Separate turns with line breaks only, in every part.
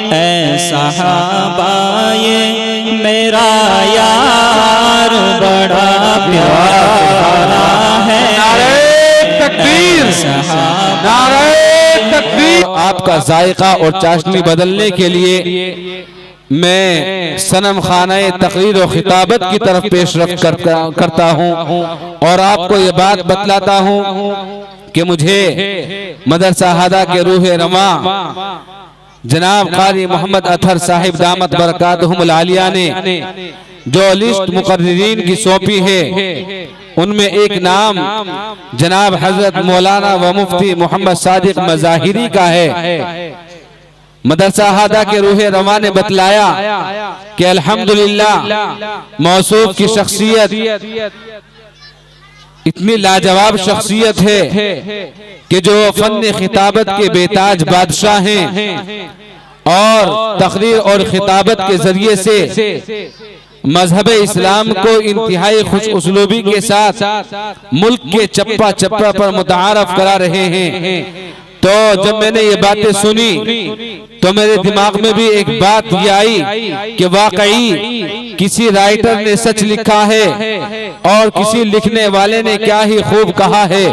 ऐ सहाबाए मेरा यार बड़ा प्यारा है।
नारे तकबीर, नारे तकबीर। आपका जायका और चाशनी बदलने के लिए मैं सनम खाना तकरीर और खिताबत की तरफ पेशरफ करता हूँ और आपको ये बात बतलाता हूँ कि मुझे मदरसा हादा के रूह रमा जनाब कारी मोहम्मद अतहर साहिब दामत बरकातहुमुल आलिया ने जो लिस्ट मुकर्रिरीन की सौंपी है उनमें एक नाम जनाब हजरत मौलाना व मुफ्ती मोहम्मद सादिक मज़ाहिरी का है। मदरसा हादा के रूह रमा ने बतलाया कि अल्हम्दुलिल्लाह मौसूफ की शख्सियत इतनी लाजवाब शख्सियत है कि जो फन खिताबत के बेताज बादशाह हैं और तकरीर और खिताबत के जरिए से मजहब इस्लाम को इंतहाई खुश उसलूबी के साथ मुल्क के चप्पा चप्पा पर मुतारफ करा रहे हैं। तो जब मैंने ये बातें सुनी तो मेरे दिमाग में भी एक बात ये आई कि वाकई किसी राइटर ने सच लिखा है और किसी लिखने वाले ने क्या ही खूब कहा है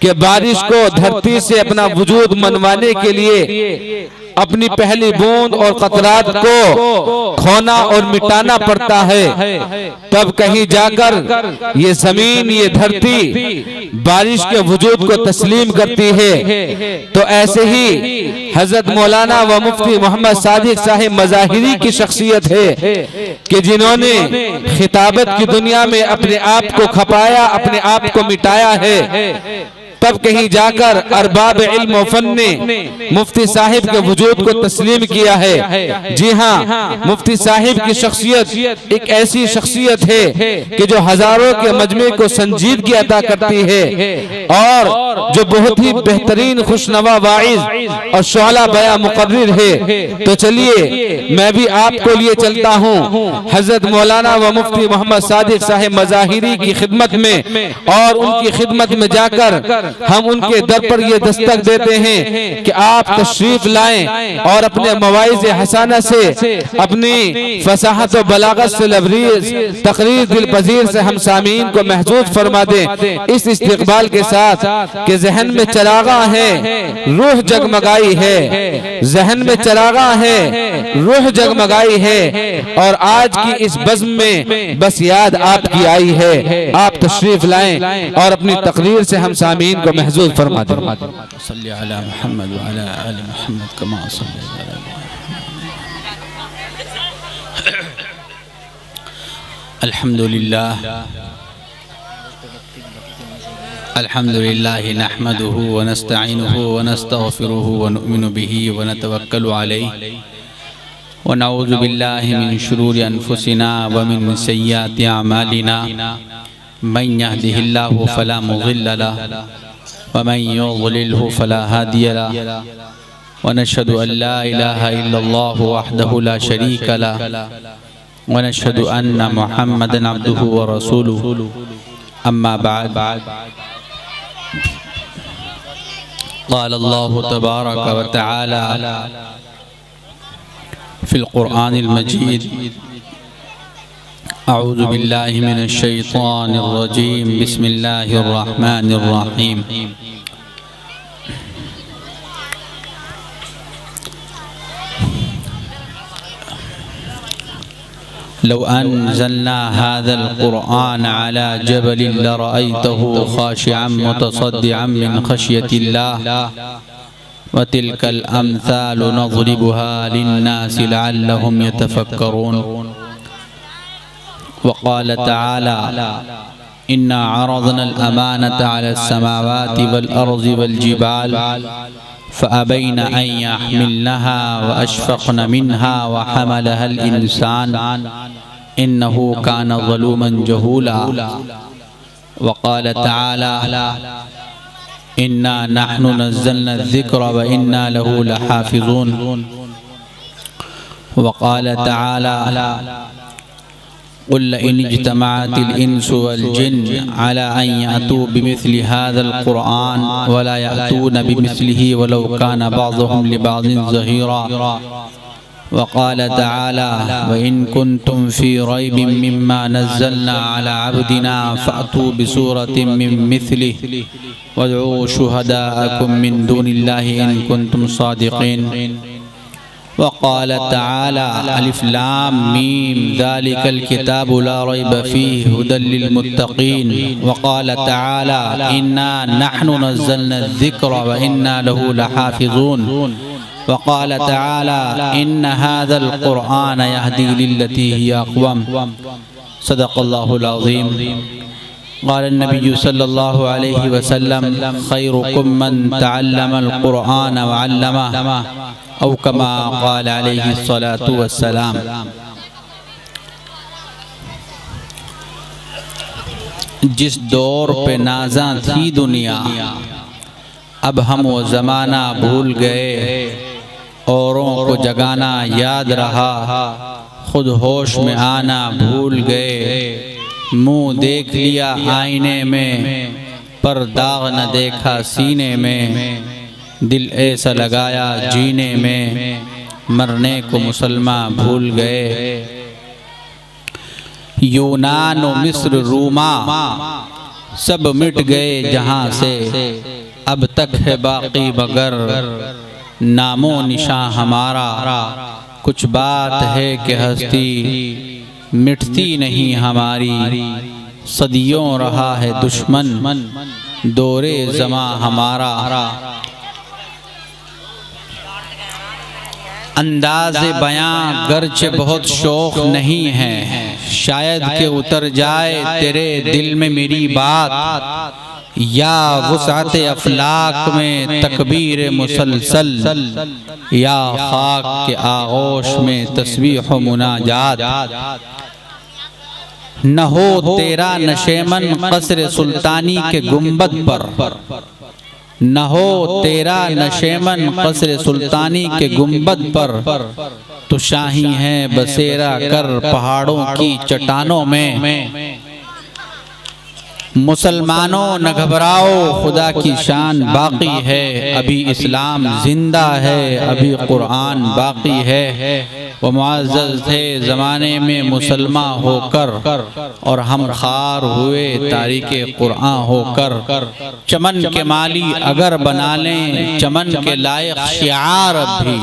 कि बारिश को धरती से अपना वजूद मनवाने के लिए अपनी पहली बूंद और कतरात को खोना और मिटाना पड़ता है, तब कहीं जाकर ये जमीन ये धरती बारिश के वजूद को तस्लीम करती है। तो ऐसे ही हजरत मौलाना व मुफ्ती मोहम्मद सादिक साहिब मज़ाहिरी की शख्सियत है कि जिन्होंने खिताबत की दुनिया में अपने आप को खपाया, अपने आप को मिटाया है, तब कहीं जाकर अरबाब इल्म फन ने मुफ्ती साहिब के वजूद को तस्लीम किया है। जी हाँ, मुफ्ती साहिब की शख्सियत एक ऐसी शख्सियत है कि जो हजारों के मजमे को संजीदगी अता करती है और जो बहुत ही बेहतरीन खुशनवा वाइज और शोला बया मुकर्रिर है। तो चलिए मैं भी आपको लिए चलता हूँ हजरत मौलाना व मुफ्ती मोहम्मद सादिक साहिब मज़ाहिरी की खिदमत में और उनकी खिदमत में जाकर हम उनके दर पर ये दस्तक देते हैं कि आप तशरीफ लाएं और अपने मवाइज़ हसाना से अपनी फसाहत व बलागत से लबरीज तकरीर दिल पजीर से हम सामीन को महजूज फरमा दें इस इस्तिकबाल के साथ कि जहन में चरागा है रूह जगमगाई है, जहन में चरागा है रूह जगमगाई है और आज की इस बज़्म में बस याद आपकी आई है। आप तशरीफ लाएं और अपनी तकरीर से हम सामीन को महजूज फरमा दें।
सल्ली अला मुहम्मद व अला आलि मुहम्मद कमा सल्ली अला अल्हम्दुलिल्लाह अल्हम्दुलिल्लाह नहमदुहु व नस्तईनुहु व नस्तगफिरुहु व नुमिनु बिही व नतवक्कलु अलैहि व नऊज़ु बिल्लाहि मिन शुरूरि अनफुसिना व मिन सय्यिआति अमालिना मन यहदिहिल्लाहु फला मुज़िल्ल लहु व मन युज़लिल्हु फला हादिय लहु व नशहदु अन ला इलाहा इल्लल्लाहु वहदहु ला शरीक लहु व नशहदु अन्ना मुहम्मदन अब्दुहु व रसूलुहु अम्मा बाद। क़ाल अल्लाहु तबारक व तआला फ़िल क़ुरआनिल मजीद अऊज़ु बिल्लाहि मिनश शैतानिर रजीम बिस्मिल्लाहिर रहमानिर रहीम। लौ अनज़लना हाज़ल क़ुरआन अला जबलिन लरअयतहु ख़ाशिअन मुतसद्दिअन मिन ख़श्यतिल्लाह व तिलकल अम्सालु नज़रिबुहा लिन्नासि लअल्लहुम यतफ़क्करून। वक़ाल तआला इन्ना अरज़नल अमानता अलस समावाति वल अर्ज़ि वल जिबाल फ़अबैन अन यहमिलनहा व अशफ़क़न मिन्हा व हमलहल इंसान इन्नहु कान ज़लूमन जहूला। वक़ाल तआला इन्ना नहनु नज़्ज़लना ज़िक्र व इन्ना लहु लहाफ़िज़ून। वक़ाल तआला क़ुल इन इज्तमाअतिल इंसु वल जिन्न अला अन यअतू बिमिस्लि हाज़ल क़ुरआन वला यअतून बिमिस्लिही वलौ कान बअज़ुहुम लिबअज़िन ज़हीरा वक़ाल तआला व इन कुन्तुम फ़ी रैबिम मिम्मा नज़्ज़लना अला अब्दिना फ़अतू बिसूरतिम मिन मिस्लिही वदऊ शुहदाअकुम मिन दूनिल्लाहि इन कुन्तुम सादिक़ीन वक़ाल तआला अलिफ लाम मीम ज़ालिकल किताबु ला रैब फ़ीहि हुदल लिल मुत्तक़ीन वक़ाल तआला इन्ना नहनु नज़्ज़लना ज़िक्र व इन्ना लहु लहाफ़िज़ून वक़ाल तआला इन्न हाज़ल क़ुरआन यहदी लिल्लती हिय अक़वम सदक़ल्लाहुल अज़ीम। क़ाल नबी सल्लल्लाहु अलैहि वसल्लम खैरुकुम मन तअल्लमल क़ुरआन व अल्लमह औ कमा क़ाल अलैहि सलातु वस्सलाम। जिस दौर पे नाज़ा थी दुनिया अब हम वो ज़माना भूल गए, औरों को जगाना याद रहा, खुद होश में आना भूल गए। मुँह देख लिया आईने में पर दाग न देखा सीने में, दिल ऐसा लगाया जीने में मरने को मुसलमान भूल गए। यूनान व मिस्र रूमा सब मिट गए जहाँ से, अब तक है बाकी मगर नामो निशान हमारा। कुछ बात है कि हस्ती मिटती नहीं हमारी, सदियों रहा है दुश्मन दौरे ज़मा हमारा। अंदाज़े बयां गर्चे बहुत शौक़ नहीं है, शायद के उतर जाए तेरे दिल में मेरी बात, या वुसअत अफलाक में तकबीर मुसलसल, या खाक के आगोश में तस्बीह व मुनाजात। न हो तेरा नशेमन क़स्र सुल्तानी के गुंबद पर, न हो तेरा नशेमन क़स्र सुल्तानी के गुंबद पर, तो शाही है बसेरा कर पहाड़ों की चट्टानों में। मुसलमानों न घबराओ खुदा की शान बाकी है, अभी इस्लाम जिंदा है, अभी कुरान बाकी है। वो मुअज़्ज़ज़ थे ज़माने में मुसलमान होकर, और हम खार हुए तारीके कुरान होकर। चमन के माली अगर बना लें चमन के लायक शिआर भी,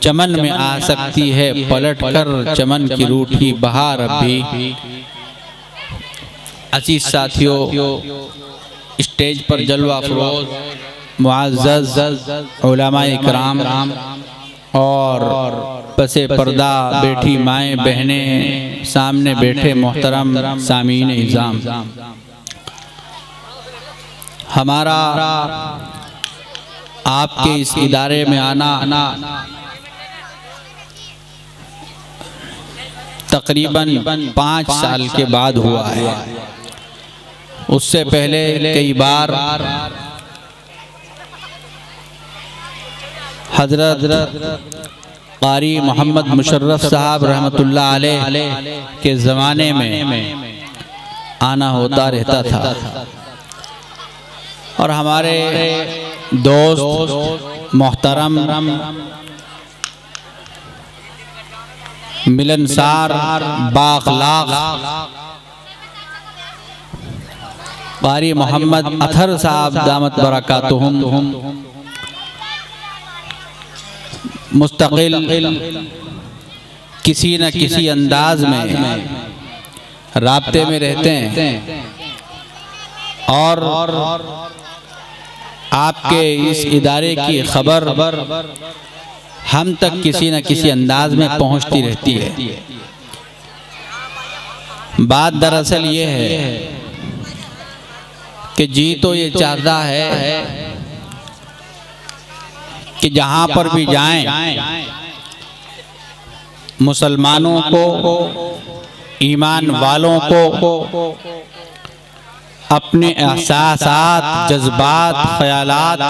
चमन में आ सकती है पलट कर चमन की रूठी बहार भी। अजीज साथियों, स्टेज पर जलवा फरोज मुअज़्ज़ज़ उलमाए इकराम और पसे पर्दा बैठी माएँ बहनें, सामने बैठे मोहतरम सामीन इज़ाम, हमारा आपके इस इदारे में आना तकरीबन 5 साल के बाद हुआ है। उससे पहले कई बार हजरत क़ारी मोहम्मद मुशर्रफ साहब रहमतुल्लाह अलैह के ज़माने में आना होता रहता था, और हमारे दोस्त मोहतरम मिलनसार बाखलाक क़ारी मोहम्मद अथर साहब दामत बरकातुहुम मुस्तकिल किसी न किसी अंदाज में राब्ते में रहते हैं, और आपके इस इदारे की खबर हम तक किसी न किसी अंदाज में पहुंचती रहती है। बात दरअसल ये है कि जी तो ये चाहता है कि जहाँ पर भी जाएं मुसलमानों को, ईमान वालों को अपने एहसासात, जज्बात, ख्यालात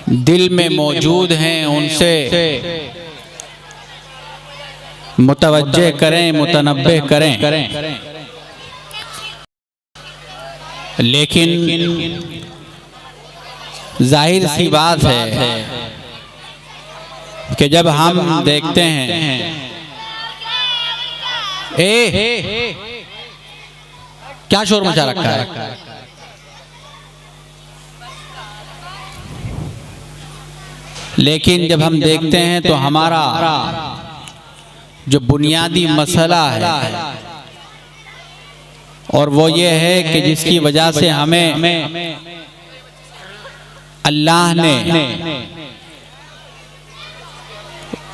दिल में मौजूद हैं, उनसे मुतवज्जे करें, मुतनब्बे करें। लेकिन जाहिर सी बात है कि जब हम देखते हैं क्या शोर मचा रखा है, लेकिन जब हम देखते हैं तो हमारा जो बुनियादी मसला है और वो ये है कि जिसकी वजह से हमें अल्लाह ने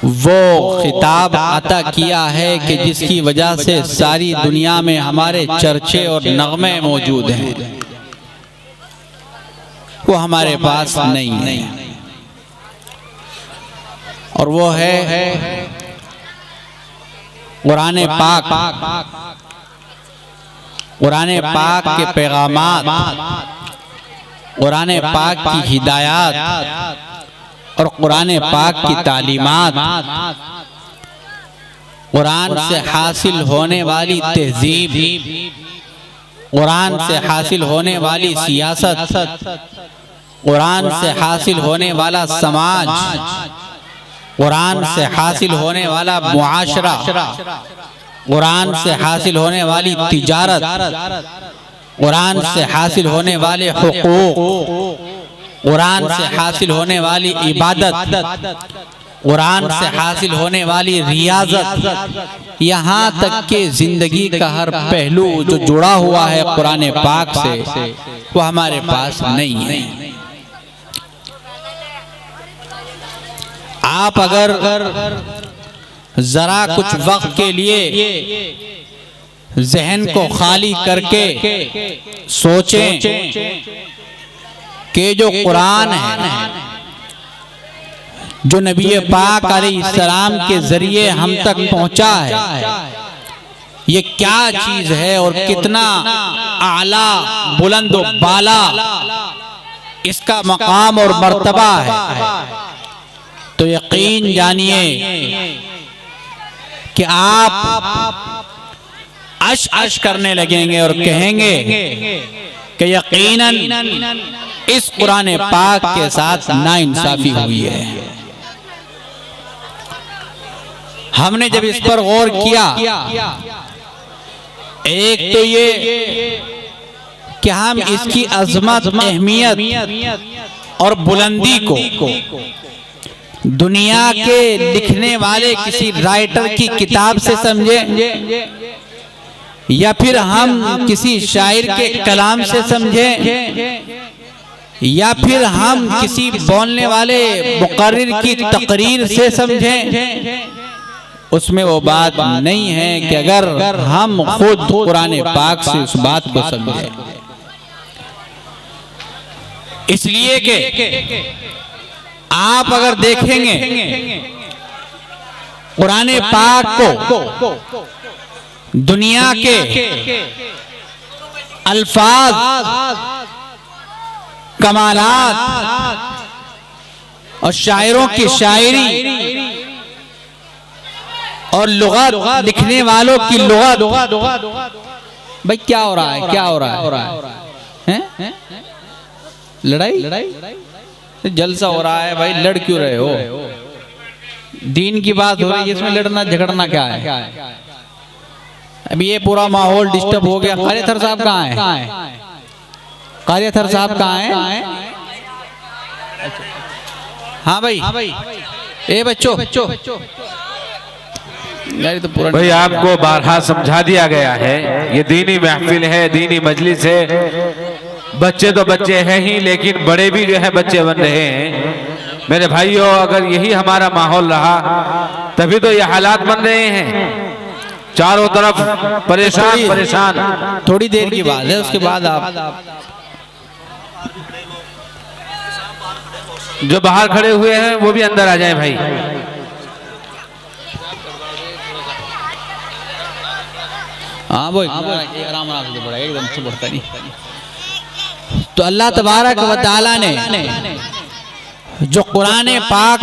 वो खिताब अता किया है कि जिसकी वजह से सारी दुनिया में हमारे चर्चे और नगमे मौजूद हैं, वो हमारे पास नहीं है। और वो है कुरान पाक। कुरान पाक के पैगामात, कुरान पाक की हिदायत और कुरान पाक की तालीमात, कुरान से हासिल होने वाली तहजीब, कुरान से हासिल होने वाली सियासत, कुरान से हासिल होने वाला समाज, कुरान से हासिल होने वाला मुआशरा, कुरान से हासिल होने वाली तिजारत, कुरान से हासिल होने वाले हुकूक, कुरान से हासिल होने वाली इबादत, कुरान से हासिल होने वाली रियाजत, यहाँ तक कि जिंदगी का हर पहलू जो जुड़ा हुआ है कुरान पाक से, वो हमारे पास नहीं है। आप अगर जरा कुछ वक्त के लिए जहन को खाली करके सोचें कि जो कुरान है, जो नबी पाक अलैहिस्सलाम के जरिए हम तक पहुंचा है, ये क्या चीज है और कितना आला बुलंद व बाला इसका मकाम और मर्तबा है, तो यकीन जानिए कि आप अश करने लगेंगे और कहेंगे कि यकीनन इस कुरान पाक के साथ नाइंसाफी हुई है। हमने जब इस पर गौर किया, एक तो ये कि हम इसकी अजमत, अहमियत और बुलंदी को दुनिया के लिखने वाले किसी राइटर की किताब से समझे या फिर हम किसी शायर के कलाम से समझे या फिर हम किसी बोलने वाले मुकर्रिर की तकरीर से समझे, उसमें वो बात नहीं है कि अगर हम खुद कुरान पाक से उस बात को समझे। इसलिए कि आप अगर देखेंगे कुरान पाक को दुनिया के अल्फाज, कमालात और शायरों की शायरी और लुगत, लिखने वालों की लुगत, भाई क्या हो रहा है, क्या हो रहा है? लड़ाई जलसा हो रहा है भाई, लड़ क्यों रहे हो? दीन की बात हो रही है, इसमें लड़ना झगड़ना क्या है? अभी ये पूरा माहौल डिस्टर्ब हो गया। कारियाथर साहब कहाँ हैं? कारियाथर साहब कहाँ हैं? हाँ भाई, ए बच्चों यार तो पूरा
भाई आपको बारहा समझा दिया गया है, ये दीनी महफिल है, दीनी मजलिस है। बच्चे तो बच्चे हैं ही, लेकिन बड़े भी जो है बच्चे बन रहे हैं। मेरे भाइयों, अगर यही हमारा माहौल रहा तभी तो ये हालात बन रहे हैं, चारों तरफ परेशान।
थोड़ी देर की बात है, उसके बाद आप
जो बाहर खड़े हुए हैं वो भी अंदर आ जाएं भाई।
हाँ भाई, आराम से बढ़ा, एकदम से बढ़ता नहीं। तो अल्लाह तबारक व तआला ने जो कुरान पाक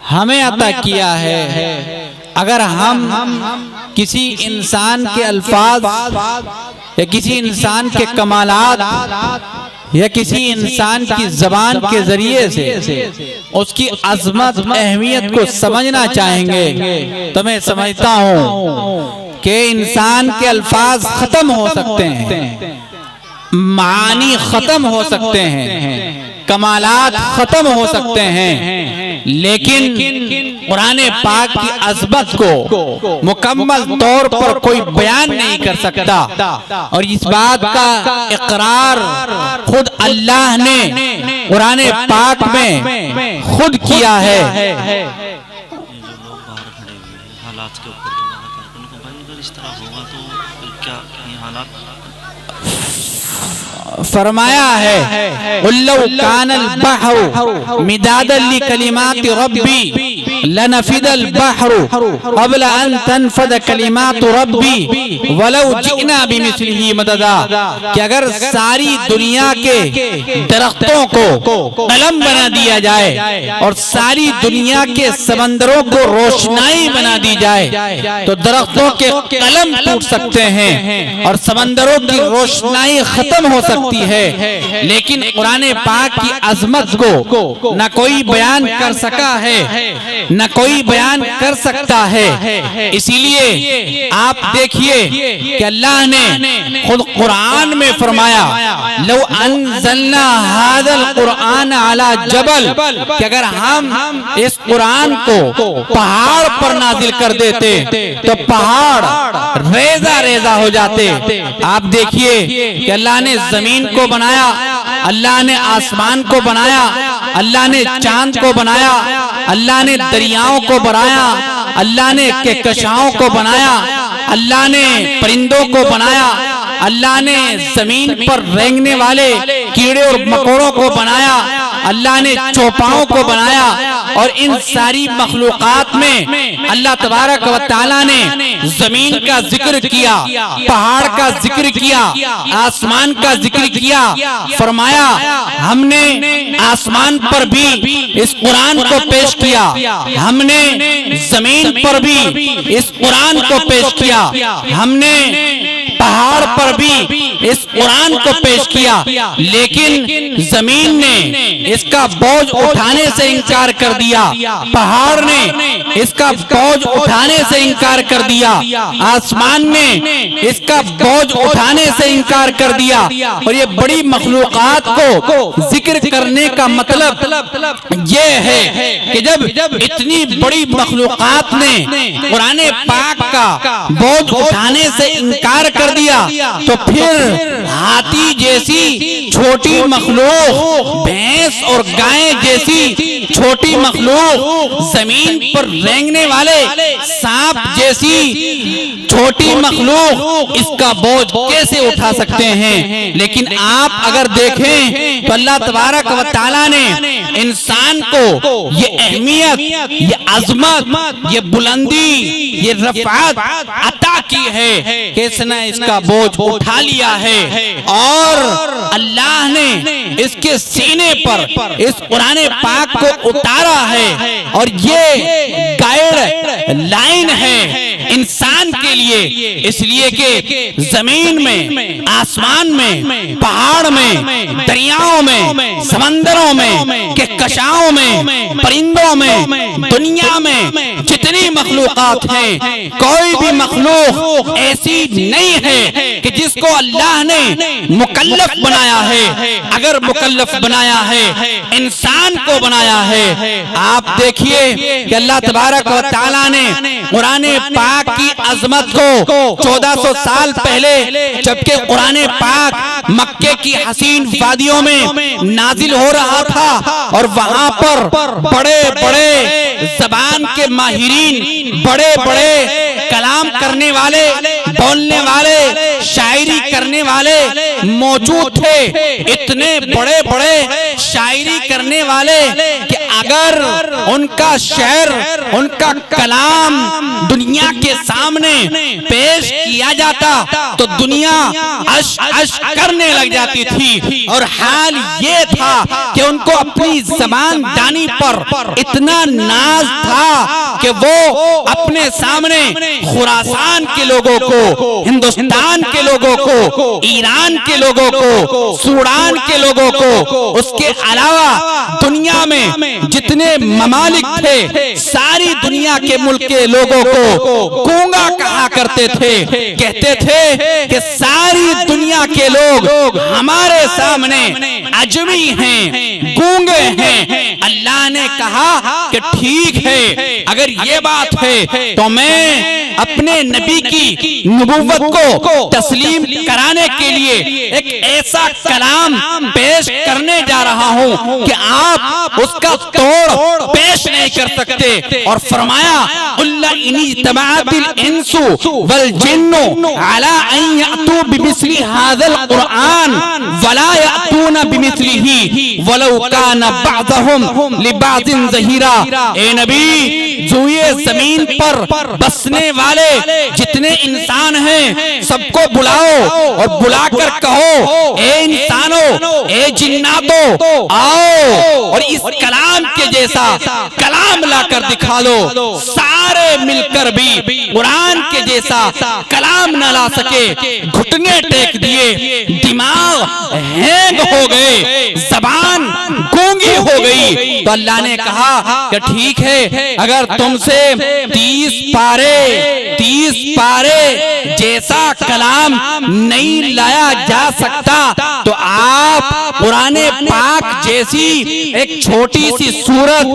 हमें अता किया है, अगर हम किसी इंसान के अल्फाज या किसी इंसान के कमालात या किसी इंसान की जबान के जरिए से उसकी अजमत अहमियत को समझना चाहेंगे तो मैं समझता हूँ कि इंसान के अल्फाज खत्म हो सकते हैं, मानी खत्म हो सकते हैं, कमालात खत्म हो सकते हैं, लेकिन कुरान पाक की अज़मत को मुकम्मल तौर पर कोई बयान नहीं कर सकता। और इस बात का इकरार खुद अल्लाह ने कुरान पाक में खुद किया है।
हालात के ऊपर अगर इस तरह होगा तो क्या ये हालात
फरमाया है उल्लव कानल बहरु मिदादल ली कलिमाति रब्बी लनफिदल बहरु क़ब्ल अन तनफद कलिमातु रब्बी वलौ जिना बिमिस्लिही मददा। कि अगर सारी दुनिया के दरख्तों को कलम बना दिया जाए और सारी दुनिया के समंदरों को रोशनाई बना दी जाए तो दरख्तों के कलम टूट सकते हैं और समंदरों की रोशनाई खत्म हो सकती है, लेकिन कुरान पाक की अजमत को न कोई बयान कर सका है न कोई बयान कर सकता है। इसीलिए आप देखिए कि अल्लाह ने खुद कुरान में फरमाया लौ अंज़लना हाज़ल कुरान अला जबल, कि अगर हम इस कुरान को पहाड़ पर नाजिल कर देते तो पहाड़ रेजा रेजा हो जाते। आप देखिए कि अल्लाह ने जमीन को बनाया, अल्लाह ने आसमान को बनाया, अल्लाह ने चांद को बनाया, अल्लाह ने दरियाओं को बनाया, अल्लाह ने कहकशाओं को बनाया, अल्लाह ने परिंदों को बनाया, अल्लाह ने जमीन पर रेंगने वाले कीड़े और मकोड़ों को बनाया, अल्लाह ने चौपाओं को बनाया। और इन सारी मखलूकात में अल्लाह तबारक व तआला ने जमीन का जिक्र किया, पहाड़ का जिक्र किया, आसमान का जिक्र किया। फरमाया हमने आसमान पर भी इस कुरान को पेश किया, हमने जमीन पर भी इस कुरान को पेश किया, हमने पहाड़ पर भी इस कुरान को पेश किया, लेकिन जमीन ने इसका बोझ उठाने से इनकार कर दिया, पहाड़ ने इसका बोझ उठाने से इनकार कर दिया, आसमान ने इसका बोझ उठाने से इनकार कर दिया। और ये बड़ी मखलूकात को जिक्र करने का मतलब ये है कि जब इतनी बड़ी मखलूकात ने कुरान पाक का बोझ उठाने से इनकार कर दिया तो फिर हाथी जैसी छोटी मखलूक, भैंस और गाय जैसी छोटी मखलूक, जमीन पर रेंगने वाले सांप जैसी छोटी मखलूक इसका बोझ कैसे उठा सकते हैं। लेकिन आप अगर देखें तो अल्लाह तबारक व तआला ने इंसान को ये अहमियत, ये अजमत, ये बुलंदी, ये रफ़ात अता की है कि इसने इसका बोझ उठा लिया है। और अल्लाह ने इसके सीने पर इस कुरान पाक को उतारा है और ये गाइड लाइन है इंसान के लिए, इसलिए कि जमीन में, आसमान में, पहाड़ में, दरियाओं में, समंदरों में, कहकशाओं में, परिंदों में, दुनिया में जितनी मखलूकात हैं, कोई भी मखलूक ऐसी नहीं है कि जिसको अल्लाह ने मुकल्लफ बनाया है। अगर मुकल्लफ बनाया है, इंसान को बनाया है। आप देखिए कि अल्लाह तबारक व तआला ने कुरान पाक की अजमत को 1400 साल पहले, जबकि कुरान पाक मक्के की हसीन वादियों में नाजिल हो रहा था और वहां पर बड़े बड़े जबान के माहिरीन, बड़े बड़े कलाम करने वाले, बोलने वाले, शायरी करने वाले मौजूद थे। इतने बड़े बड़े शायरी करने वाले कि अगर उनका शेर, उनका कलाम दुनिया के सामने पेश किया जाता तो दुनिया अश अश करने लग जाती थी। और हाल ये था कि उनको अपनी ज़बान दानी पर इतना नाज था कि वो अपने सामने खुरासान के लोगों को, हिंदुस्तान के लोगों को, ईरान के लोगों को, सूडान के लोगों को, उसके अलावा दुनिया में जितने ममालिक थे सारी दुनिया के मुल्क के लोगों को गूंगा कहा करते थे। कहते थे कि सारी दुनिया के लोग हमारे सामने अजमी हैं, गूंगे हैं। अल्लाह ने कहा कि ठीक है, अगर ये बात है तो मैं अपने नबी की नबूवत को तस्लीम कराने के लिए एक ऐसा कलाम पेश करने जा रहा हूं कि आप उसका तोड़ पेश नहीं कर सकते। और फरमाया उल्ला इनी तबातिल इंसु वल जिन्नु अला अन यअतू बिमिस्ली हाज़ल कुरआन वला यअतूना बिमिस्लिही वलौ काना बअदहुम लिबादिन ज़हीरा। ए नबी, जो ये जमीन पर बसने वाले जितने इंसान हैं सबको बुलाओ और बुलाकर कहो, ए इंसानों, ए जिन्नातों, आओ और इस कलाम के जैसा कलाम लाकर दिखा दो। सारे मिलकर भी कुरान के जैसा कलाम न ला सके, घुटने टेक दिए, दिमाग हैंग हो गए, जबान गूंगी हो गई। तो अल्लाह ने कहा कि ठीक है, अगर तुमसे 30 पारे जैसा कलाम नहीं लाया जा सकता तो आप कुराने पाक जैसी एक छोटी सी सूरत,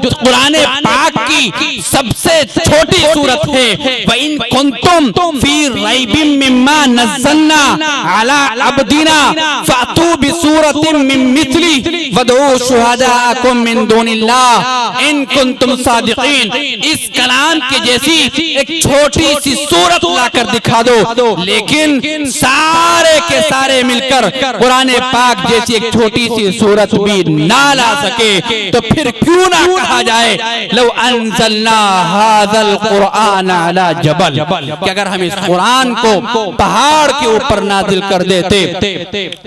जो कुराने पाक की सबसे छोटी सूरत है, वइन कुंतुम फी रैबिम मिम्मा नज़्ज़लना अला अब्दिना फातू बिसूरतिन मिन मिस्ली वदऊ शुहदाअकुम मिन दुनिल्लाह इन कुंतुम सादिकीन। इस कलाम के जैसी एक छोटी सी सूरत लाकर दिखा दो। लेकिन सारे के सारे मिलकर कुराने पाक जैसी एक छोटी सी सूरत भी ना ला सके, तो फिर क्यों ना कहा जाए लौ अंज़लना हाज़ल कुरआन अला जबल, कि अगर हम इस कुरान को पहाड़ के ऊपर नाजिल कर देते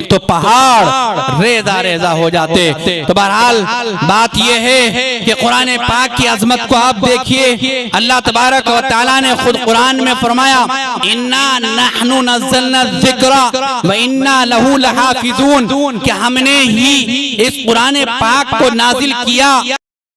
तो पहाड़ रेजा रेजा हो जाते। तो बहरहाल बात यह है कि कुरान पाक की अजमत को आप देखिए। अल्लाह तबारक व तआला ने खुद कुरान में फरमाया, इन्ना नहनु नज़्ज़लना ज़िक्रा व इन्ना लहू लहाफ़िज़ून, कि हमने ही इस कुरान पाक को नाजिल किया,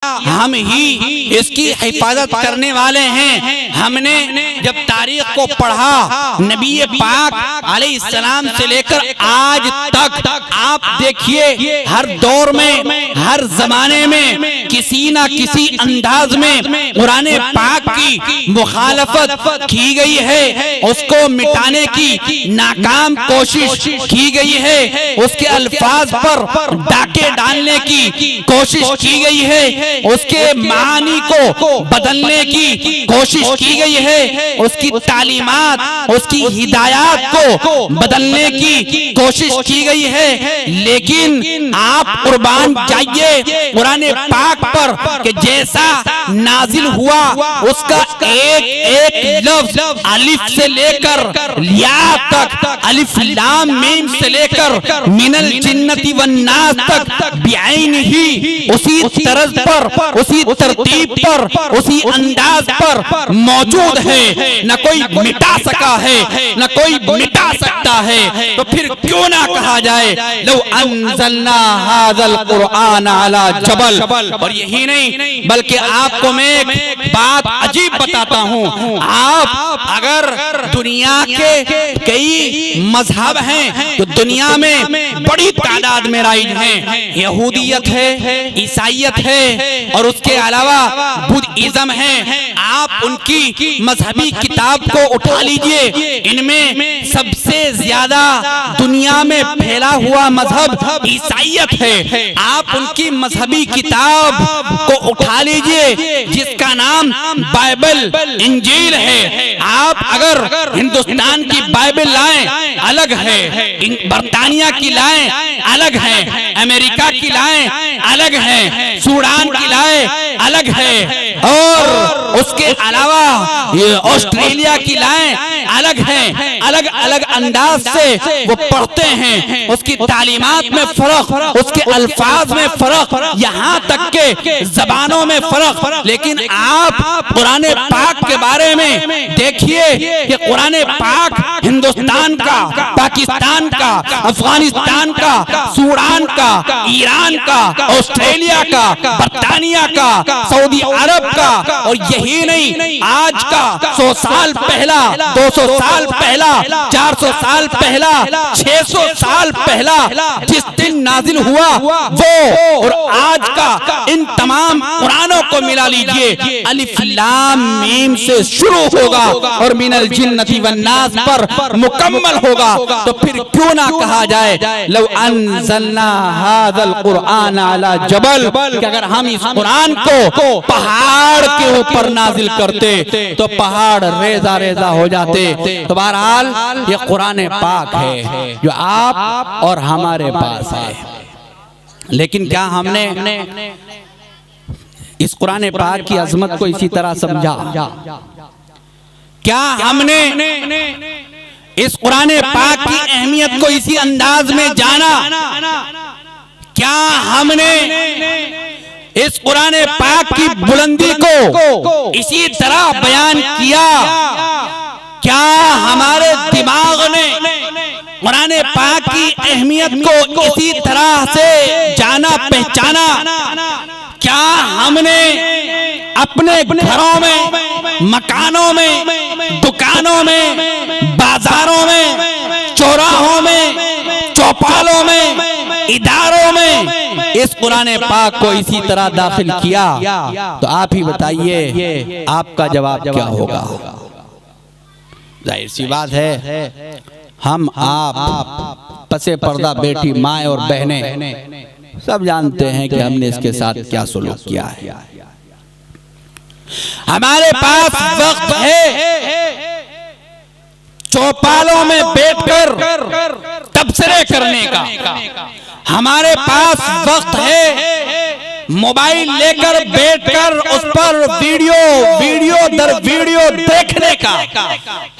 हम ही इसकी हिफाजत करने वाले हैं। हमने जब तारीख को पढ़ा, नबी पाक अलैहिस्सलाम से लेकर आज तक आप देखिए, हर दौर में, हर जमाने में किसी ना किसी अंदाज में कुरान पाक की मुखालफत की गई है, उसको मिटाने की नाकाम कोशिश की गई है, उसके अल्फाज पर डाके डालने की कोशिश की गई है, उसके मानी को बदलने की कोशिश की गई है, उसकी तालीमात, उसकी हिदायत को बदलने की कोशिश की गई है। लेकिन आप कुर्बान जाइए कुरान पाक पर कि जैसा नाजिल हुआ उसका एक एक लफ्ज अलिफ से लेकर या तक, अलिफ लाम मीम से लेकर मिनल जिन्नति वन नास तक बिआइन ही उसी तरज पर, उसी तरतीब पर, उसी अंदाज पर मौजूद है। न कोई मिटा सका है, न कोई मिटा सकता है। तो फिर क्यों ना कहा जाए लौ अंज़लना हाज़ल कुरआन अला जबल। और यही नहीं बल्कि आपको मैं एक बात अजीब बताता हूँ। आप अगर दुनिया के कई मजहब हैं तो दुनिया में बड़ी तादाद में राइज हैं, यहूदियत है, ईसाइयत है और उसके अलावा बुद्धिज्म है। आप उनकी मजहबी किताब को उठा लीजिए, इनमें सबसे ज्यादा दुनिया में फैला हुआ मजहब ईसाइयत है। आप उनकी मजहबी किताब को उठा लीजिए जिसका नाम बाइबल इंजील है। आप अगर हिंदुस्तान की बाइबल लाएं अलग है, बरतानिया की लाएं अलग है, अमेरिका की लाएं अलग है, सूडान की लाएं अलग है और उसके अलावा ये ऑस्ट्रेलिया की लाएं अलग हैं, अलग अलग अंदाज से वो पढ़ते हैं, उसकी तालीमात में फर्क, उसके अल्फाज में फर्क, यहाँ तक के जबानों में फर्क। लेकिन आप कुरान पाक के बारे में देखिए कि कुरान पाक हिंदुस्तान का, पाकिस्तान का, अफगानिस्तान का, सूडान का, ईरान का, ऑस्ट्रेलिया का, बर्तानिया का, सऊदी अरब का, और यही नहीं आज का 100 साल पहला, 200 साल पहला, 400 साल पहला, 600 साल पहला जिस दिन नाजिल हुआ वो और आज का, इन तमाम कुरानों को मिला लीजिए, अलिफ लाम मीम से शुरू होगा और मिनल जिन्नति वन्नास पर मुकम्मल होगा। तो फिर क्यों ना कहा जाए लव अंज़लना हाज़ल कुरआन अला जबल, कि अगर हम इस कुरान को पहाड़ के ऊपर नाजिल करते तो पहाड़ रेजा रेजा हो जाते। तो बहरहाल ये कुरान पाक है जो आप और हमारे पास है। लेकिन क्या हमने इस कुरान पाक की अजमत को इसी तरह समझा? क्या हमने इस कुरान पाक की अहमियत को इसी अंदाज में जाना? क्या हमने इस कुरान पाक की बुलंदी को इसी तरह बयान किया? क्या हमारे दिमाग ने कुरान पाक की अहमियत को इसी तरह से जाना, पहचाना? क्या हमने अपने घरों में, मकानों में, दुकानों में, बाजारों में, चौराहों में, चौपालों में, इदारों में इस कुरान पाक को इसी तरह दाखिल किया? तो आप ही बताइए आपका जवाब क्या होगा? जाहिर सी बात है हम आप पसे पर्दा बेटी माए और बहनें सब जानते हैं कि हमने इसके साथ क्या सुलूक किया है। हमारे पास वक्त है चौपालों में बैठकर तबसरे करने का, हमारे पास वक्त है मोबाइल लेकर बैठकर उस पर वीडियो दर वीडियो देखने का,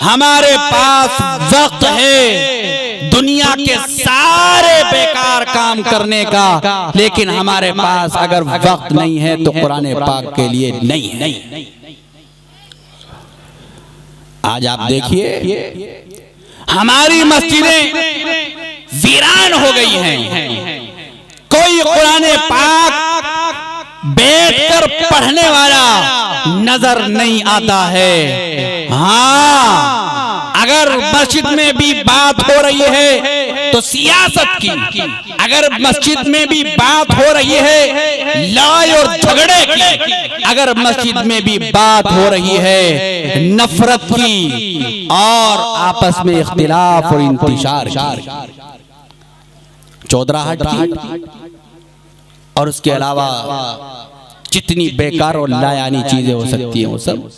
हमारे पास वक्त है दुनिया के सारे बेकार काम करने का। लेकिन हमारे पास अगर वक्त नहीं है तो कुरान पाक के लिए नहीं है। आज आप देखिए हमारी मस्जिदें वीरान हो गई हैं, कोई कुरान पाक बैठकर पढ़ने वाला नजर नहीं आता है। हाँ, अगर मस्जिद में भी बात हो रही है तो सियासत की, अगर मस्जिद में भी बात हो रही है लड़ाई और झगड़े की, अगर मस्जिद में भी बात हो रही है नफरत की और आपस में इख्तिलाफ और इंतशार की, चौधराहट की, और उसके अलावा जितनी बेकार और लायानी चीजें हो सकती हैं वो सब।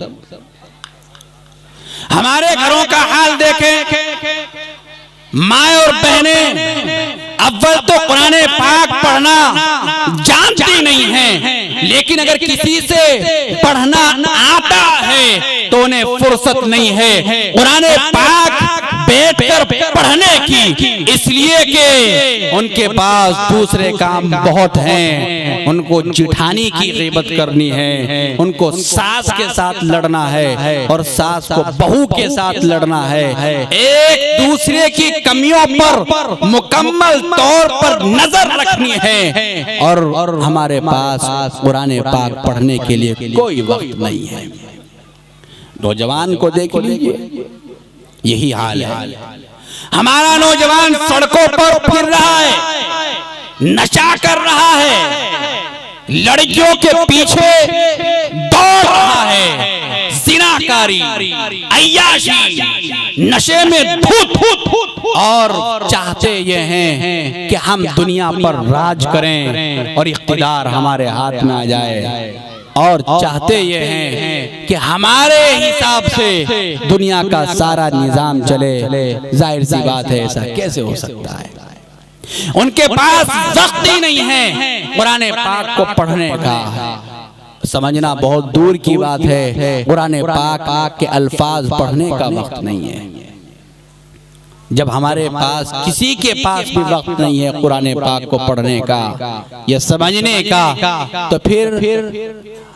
हमारे घरों का हाल देखें, माँ और बहनें अव्वल तो कुरान पाक पढ़ना जानती नहीं हैं, लेकिन अगर किसी से पढ़ना आता है तो उन्हें फुर्सत नहीं है कुरान पाक बैठकर पढ़ने की, इसलिए कि उनके पास दूसरे काम बहुत हैं। उनको जिठानी की ग़ीबत करनी है, उनको सास के साथ लड़ना है और सास को बहू के साथ लड़ना है, एक दूसरे की कमियों पर मुकम्मल तौर पर नजर रखनी है, और हमारे पास कुरान पाक पढ़ने के लिए कोई वक्त नहीं है। नौजवान को देख लीजिए, यही हाल है। हमारा नौजवान सड़कों पर फिर रहा है, नशा कर रहा है, लड़कियों के पीछे दौड़ रहा है, जिनाकारी, अय्याशी, नशे में धूत, और चाहते ये हैं कि हम दुनिया पर राज करें और इख्तिदार हमारे हाथ में आ जाए, और चाहते ये हैं कि हमारे हिसाब से दुनिया का सारा निजाम चले। जाहिर सी बात है ऐसा कैसे हो सकता है? उनके पास वक्त ही नहीं है कुरान पाक को पढ़ने का। समझना बहुत दूर की बात है। कुरान पाक के अल्फाज पढ़ने का वक्त नहीं है। जब हमारे पास किसी के पास भी वक्त नहीं है कुरान पाक को पढ़ने का या समझने का, तो फिर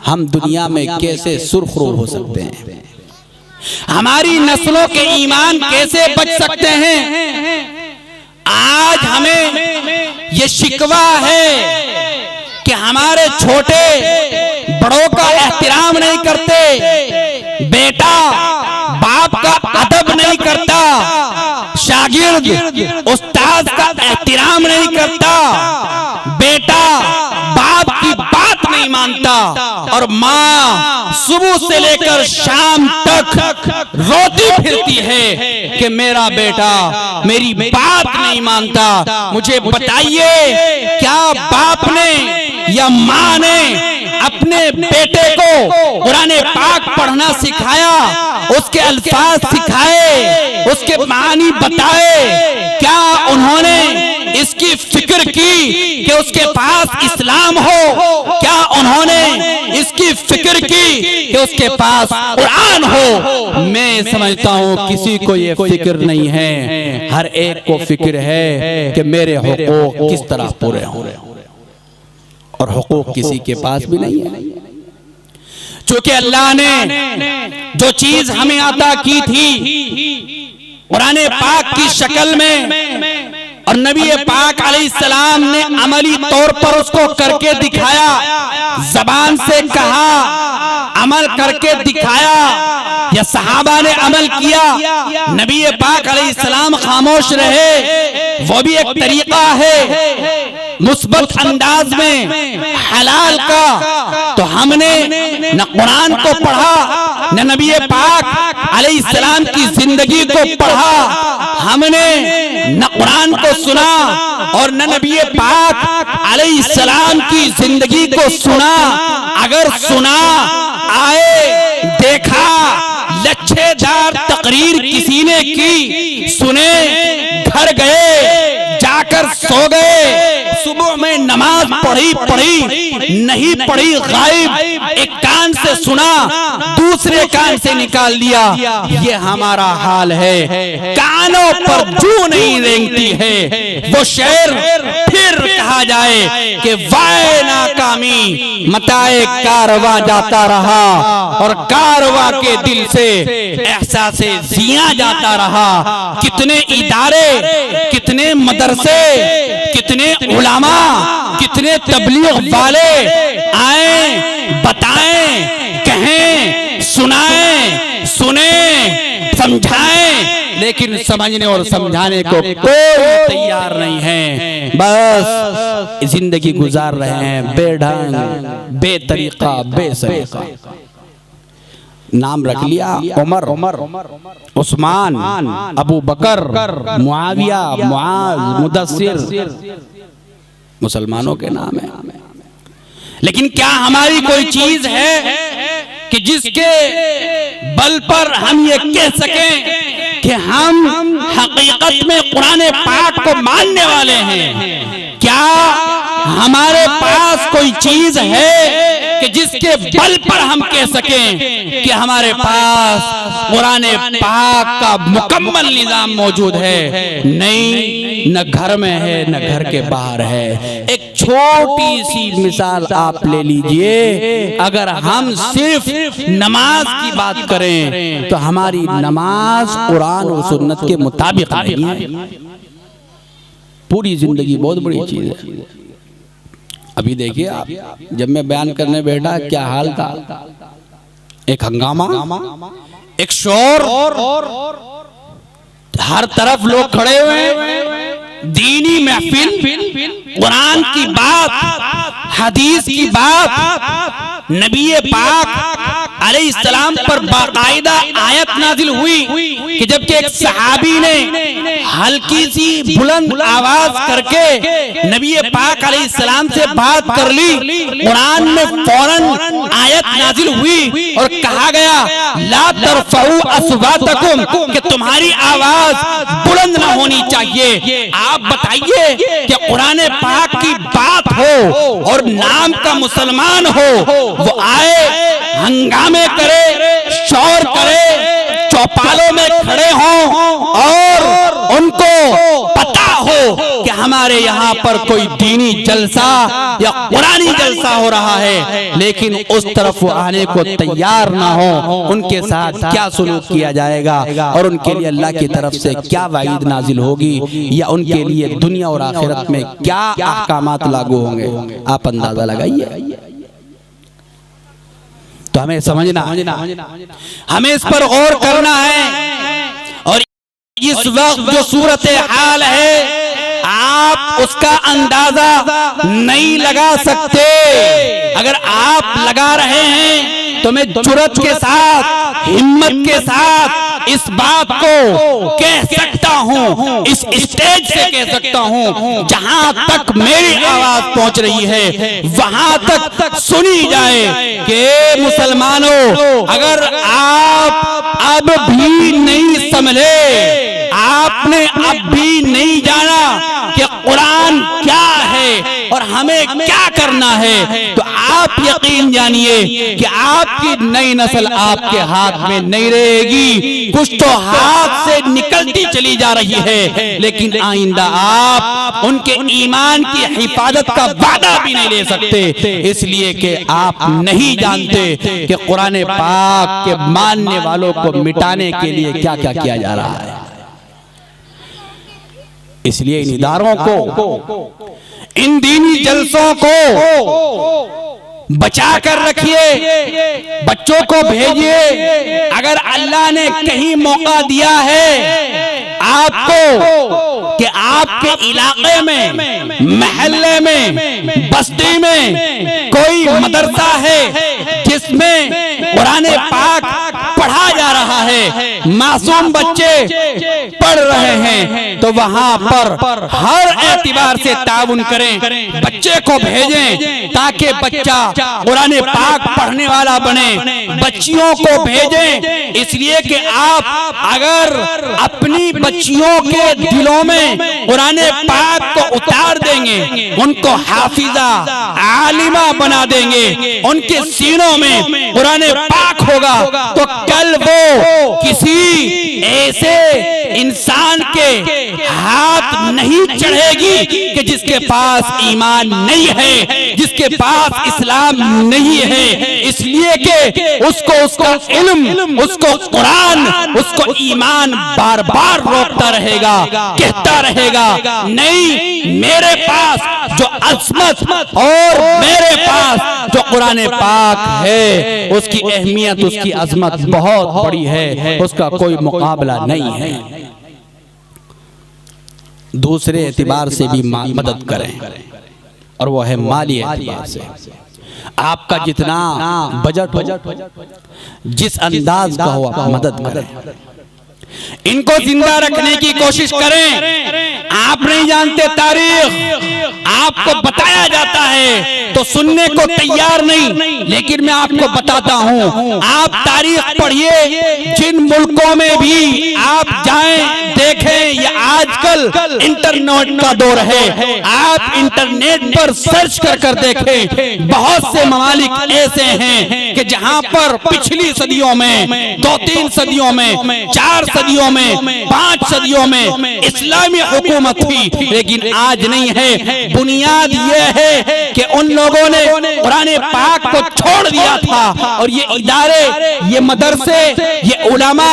हम दुनिया में कैसे सुरखरू हो सकते हैं? हमारी नस्लों के ईमान कैसे बच सकते हैं? आज हमें ये शिकवा है कि हमारे छोटे बड़ों का एहतराम नहीं करते, बेटा बाप का अदब नहीं करता, शागिर्द उस्ताद का एहतराम नहीं करता, बेटा बाप की बात नहीं मानता, और माँ सुबह से लेकर शाम तक रोती फिरती है कि मेरा बेटा मेरी बात नहीं मानता। मुझे बताइए, क्या बाप ने या माँ ने अपने बेटे को कुरान पाक पढ़ना सिखाया, उसके अल्फाज सिखाए, उसके मानी बताए? क्या उन्होंने इसकी फिक्र की कि उसके पास इस्लाम हो? क्या उन्होंने इसकी फिक्र की कि उसके पास कुरान हो? मैं समझता हूँ किसी को ये फिक्र नहीं है। हर एक को फिक्र है कि मेरे हुकूक किस तरह पूरे हों, और हुकूक किसी के पास भी नहीं है। चूंकि अल्लाह ने जो चीज हमें अता की थी कुरान पाक की शक्ल में, और नबी पाक अलैहिस्सलाम ने अमली तौर पर उसको करके दिखाया, जबान से कहा, अमल करके दिखाया, या सहाबा ने अमल किया, नबी पाक अलैहिस्सलाम खामोश रहे, वो भी एक तरीका है मुस्बत अंदाज में हलाल का। तो हमने न कुरान को पढ़ा, न नबी पाक अलैहिस्सलाम की जिंदगी को पढ़ा, हमने न कुरान को सुना और न नबी पाक अलैहिस्सलाम की जिंदगी को सुना। अगर सुना, आए, देखा, लच्छेदार तकरीर किसी ने की, सुने, घर गए, जाकर सो गए, सुबह में नमाज पढ़ी नहीं पढ़ी, गायब, एक कान से सुना, दूसरे कान से निकाल लिया। ये हमारा हाल है। कानों पर जू नहीं रेंगती है। वो शेर फिर कहा जाए कि वाए नाकामी, मताए कारवा जाता रहा, और कारवा के दिल से एहसासे जिया जाता रहा। कितने इदारे, कितने मदरसे, कितने उलामा, कितने तबलीग वाले आए, बताएं, कहें, सुनाएं, सुने, समझाएं, लेकिन समझने और समझाने को कोई तैयार नहीं है। बस जिंदगी गुजार रहे हैं बेढंग, बेतरीका, बेसरीका। नाम रख लिया उमर, उस्मान, अबू बकर, मुआविया, मुआज, मुदस्सिर, मुसलमानों के नाम है। लेकिन क्या हमारी कोई चीज है कि जिसके बल पर हम ये कह सकें कि हम हकीकत में कुरान पाक को मानने वाले हैं? क्या हमारे पास कोई चीज है कि जिसके बल पर हम कह सकें कि हमारे पास कुरान पाक का मुकम्मल निजाम मौजूद है? नहीं, न घर में है, न घर के बाहर है। एक छोटी सी मिसाल आप ले लीजिए। अगर हम सिर्फ नमाज की बात करें तो हमारी नमाज कुरान और सुन्नत के मुताबिक नहीं है। पूरी जिंदगी बहुत बड़ी चीज है। अभी देखिए आप, जब मैं बयान करने बैठा क्या हाल था, एक हंगामा, एक शोर, हर तरफ लोग खड़े हुए, दीनी महफिल, कुरान की बात, हदीस की बात, नबी पाक अलैहिस्सलाम पर बाकायदा आयत नाजिल हुई कि जबकि एक सहाबी ने हल्की सी बुलंद आवाज करके नबी पाक अलैहिस्सलाम से बात कर ली, कुरान में फौरन आयत नाजिल हुई और कहा गया ला तरफऊ अस्वातकुम, कि तुम्हारी आवाज बुलंद ना होनी चाहिए। आप बताइए कि कुरान पाक की बात हो और नाम का मुसलमान हो, वो आए हंगामे करे, शोर करे, चौपालों में खड़े हों और उनको पता हो कि हमारे यहाँ पर कोई दीनी जलसा या कुरानी जलसा हो रहा है, लेकिन उस तरफ वो आने को तैयार ना हो, उनके साथ क्या सलूक किया जाएगा और उनके लिए अल्लाह की तरफ से क्या वाइद नाजिल होगी या उनके लिए दुनिया और आखिरत में क्या अहकामात लागू होंगे, आप अंदाजा लगाइए। तो हमें समझना, हमें इस पर गौर करना है। और इस वक्त जो सूरत हाल है आप उसका अंदाजा नहीं लगा सकते। अगर आप लगा रहे हैं तो मैं जुर्रत के साथ, हिम्मत के साथ इस बात को कह सकता हूं, इस स्टेज से कह सकता हूं, जहां तक मेरी आवाज पहुंच रही है वहां तक सुनी जाए कि मुसलमानों, अगर आप अब भी नहीं समझे, आपने अब भी नहीं जाना कि कुरान क्या है और हमें क्या करना है, तो आप यकीन जानिए कि आपकी नई नस्ल आपके हाथ में नहीं रहेगी। कुछ तो हाथ से निकलती चली जा रही है, लेकिन आइंदा आप उनके ईमान की हिफाजत का वादा भी नहीं ले सकते, इसलिए कि आप नहीं जानते कि कुरान पाक के मानने वालों को मिटाने के लिए क्या क्या किया जा रहा है। इसलिए इन इदारों को, इन दीनी जलसों को बचा कर रखिए, बच्चों को भेजिए। अगर अल्लाह ने कहीं मौका दिया है आपको कि आपके इलाके में, महल्ले में, बस्ती में कोई मदरसा है जिसमें कुरान पाक पढ़ा जा रहा है, मासूम बच्चे पढ़ रहे हैं, तो वहां पर हर एतबार से ताउन करें, बच्चे को भेजें ताकि बच्चा कुरान पाक पढ़ने वाला बने। बच्चियों को भेजें इसलिए कि आप अगर अपनी बच्चियों के दिलों में कुरान पाक को उतार देंगे, उनको हाफिजा, आलिमा बना देंगे, उनके सीनों में कुरान पाक होगा, तो कल वो किसी ऐसे इंसान के हाथ नहीं चढ़ेगी कि जिसके पास ईमान नहीं है, जिसके पास इस्लाम नहीं है, इसलिए कि उसको उसका इल्म, उसको कुरान, उसको ईमान बार बार रोकता रहेगा, कहता रहेगा नहीं, मेरे पास जो अज़मत और मेरे पास जो कुरान पाक है उसकी अहमियत, उसकी अज़मत बहुत बड़ी है, उसका कोई मुकाबला नहीं है। दूसरे एतबार से भी मदद करें और वो है माली एतबार से। आपका जितना बजट हो, जिस अंदाज का हो, आप मदद करें, इनको जिंदा रखने की कोशिश करें। आप नहीं जानते तारीख, आपको बताया जाता है तो सुनने को तैयार नहीं, लेकिन मैं आपको बताता हूं, आप तारीख पढ़िए। जिन मुल्कों में भी आप जाएं, देखें, ये आजकल इंटरनेट का दौर है, आप इंटरनेट पर सर्च कर देखें, बहुत से ममालिक ऐसे हैं कि जहां पर पिछली सदियों में, 2-3 सदियों में, 4 सदियों में, 5 सदियों में इस्लामी हुकूमत थी, लेकिन आज नहीं है। बुनियाद यह है कि उन लोगों ने कुरान पाक को छोड़ दिया था और ये इदारे, ये मदरसे, ये उलमा,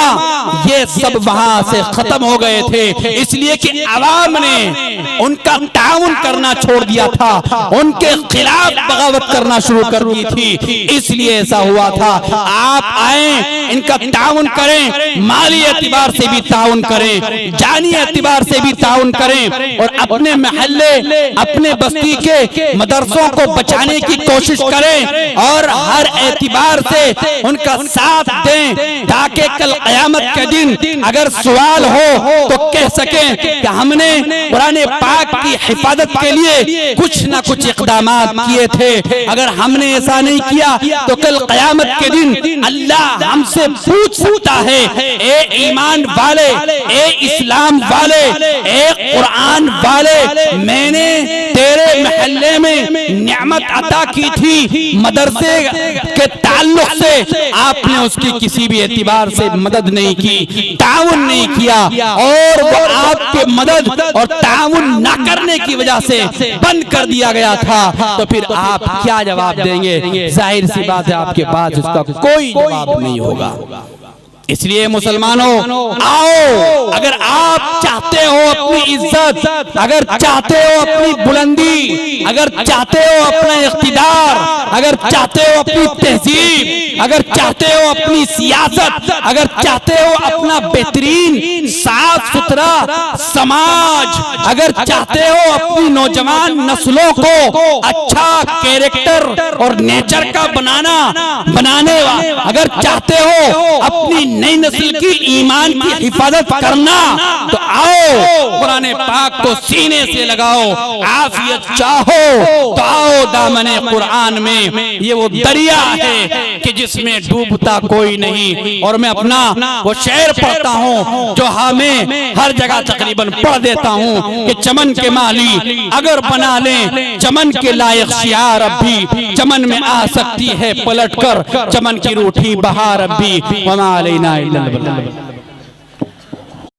ये सब वहां से खत्म हो गए थे। इसलिए कि आवाम ने उनका ताउन करना छोड़ दिया था, उनके खिलाफ बगावत करना शुरू कर दी थी, इसलिए ऐसा हुआ था। आप आए, इनका ताउन करें, माली एतबार से भी ताउन करें, जानी एतबार से भी ताउन करें और अपने महल्ले, अपने बस्ती के मदरसों को बचाने की कोशिश करें और हर एतबार से उनका साथ दें, ताकि कल क़यामत के दिन अगर सवाल हो तो कह सकें कि हमने कुरान पाक की हिफाजत के लिए कुछ ना कुछ इक़दामात किए थे। अगर हमने ऐसा नहीं किया तो कल क़यामत के दिन अल्लाह हमसे पूछ सकता है, ए ईमान वाले, ए इस्लाम वाले, ए कुरान वाले, मैंने तेरे महल्ले में नियामत अता की थी, मदरसे के ताल्लुक से आपने उसकी किसी भी एतबार से मदद नहीं की, ताउन नहीं किया और वो आपके मदद और ताउन ना करने की वजह से बंद कर दिया गया था, तो फिर आप क्या जवाब देंगे? जाहिर सी बात है आपके पास उसका कोई जवाब नहीं होगा। इसलिए मुसलमानों, आओ, अगर आप चाहते हो अपनी इज्जत, अगर चाहते हो अपनी बुलंदी, अगर चाहते हो अपना इख्तिदार, अगर चाहते हो अपनी तहजीब, अगर चाहते हो अपनी सियासत, अगर चाहते हो अपना बेहतरीन साफ सुथरा समाज, अगर चाहते हो अपनी नौजवान नस्लों को अच्छा कैरेक्टर और नेचर का बनाने अगर चाहते हो अपनी नई नस्ल की ईमान की हिफाजत करना, तो आओ कुरान पाक को सीने से लगाओ, आफियत चाहो तो आओ दामने कुरान में। ये वो दरिया है कि जिसमें डूबता कोई नहीं। और मैं अपना वो शेर पढ़ता हूँ जो हमें हर जगह तकरीबन पढ़ देता हूँ कि चमन के माली अगर बना लें चमन के लायक शियार, अब भी चमन में आ सकती है पलट कर चमन की रूठी बहार, अब भी वमा अलैना इल्लल बलाग।